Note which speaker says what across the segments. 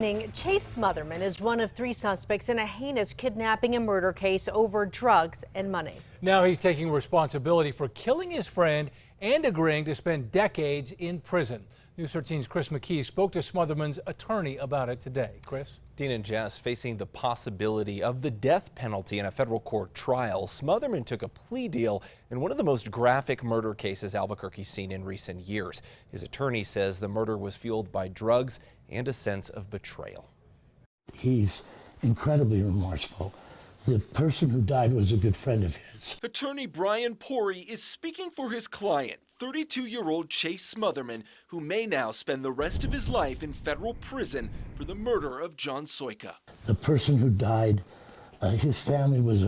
Speaker 1: Chase Smotherman is one of 3 suspects in a heinous kidnapping and murder case over drugs and money.
Speaker 2: Now he's taking responsibility for killing his friend and agreeing to spend decades in prison. News 13's Chris McKee spoke to Smotherman's attorney about it today. Chris?
Speaker 3: Dean and Jess, facing the possibility of the death penalty in a federal court trial, Smotherman took a plea deal in one of the most graphic murder cases Albuquerque's seen in recent years. His attorney says the murder was fueled by drugs and a sense of betrayal.
Speaker 4: He's incredibly remorseful. The person who died was a good friend of his.
Speaker 5: Attorney Brian Pori is speaking for his client, 32-year-old Chase Smotherman, who may now spend the rest of his life in federal prison for the murder of John Soika.
Speaker 4: The person who died, his family was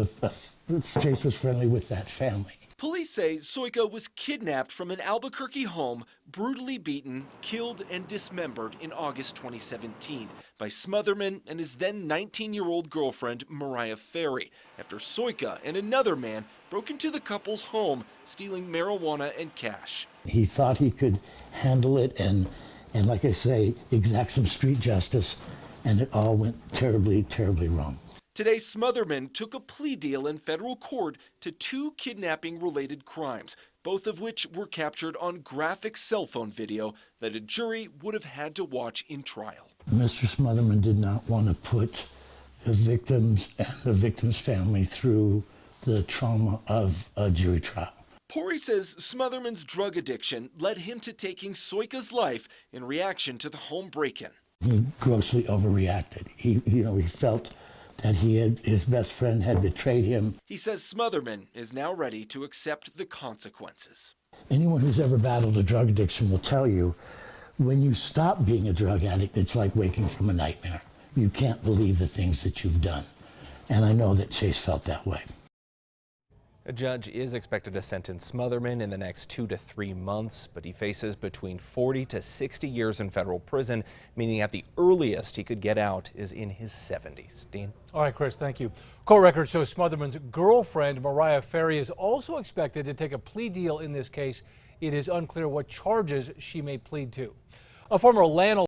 Speaker 4: Chase was friendly with that family.
Speaker 5: Police say Soika was kidnapped from an Albuquerque home, brutally beaten, killed, and dismembered in August 2017 by Smotherman and his then 19-year-old girlfriend, Mariah Ferry, after Soika and another man broke into the couple's home, stealing marijuana and cash.
Speaker 4: He thought he could handle it and like I say, exact some street justice, and it all went terribly, terribly wrong.
Speaker 5: Today, Smotherman took a plea deal in federal court to 2 kidnapping-related crimes, both of which were captured on graphic cell phone video that a jury would have had to watch in trial.
Speaker 4: Mr. Smotherman did not want to put the victims and the victim's family through the trauma of a jury trial.
Speaker 5: Pori says Smotherman's drug addiction led him to taking Soika's life in reaction to the home break-in.
Speaker 4: He grossly overreacted. He felt that his best friend had betrayed him.
Speaker 5: He says Smotherman is now ready to accept the consequences.
Speaker 4: Anyone who's ever battled a drug addiction will tell you, when you stop being a drug addict, it's like waking from a nightmare. You can't believe the things that you've done. And I know that Chase felt that way.
Speaker 3: A judge is expected to sentence Smotherman in the next 2 to 3 months, but he faces between 40 to 60 years in federal prison, meaning at the earliest he could get out is in his 70s. Dean?
Speaker 2: All right, Chris, thank you. Court records show Smotherman's girlfriend, Mariah Ferry, is also expected to take a plea deal in this case. It is unclear what charges she may plead to. A former landlord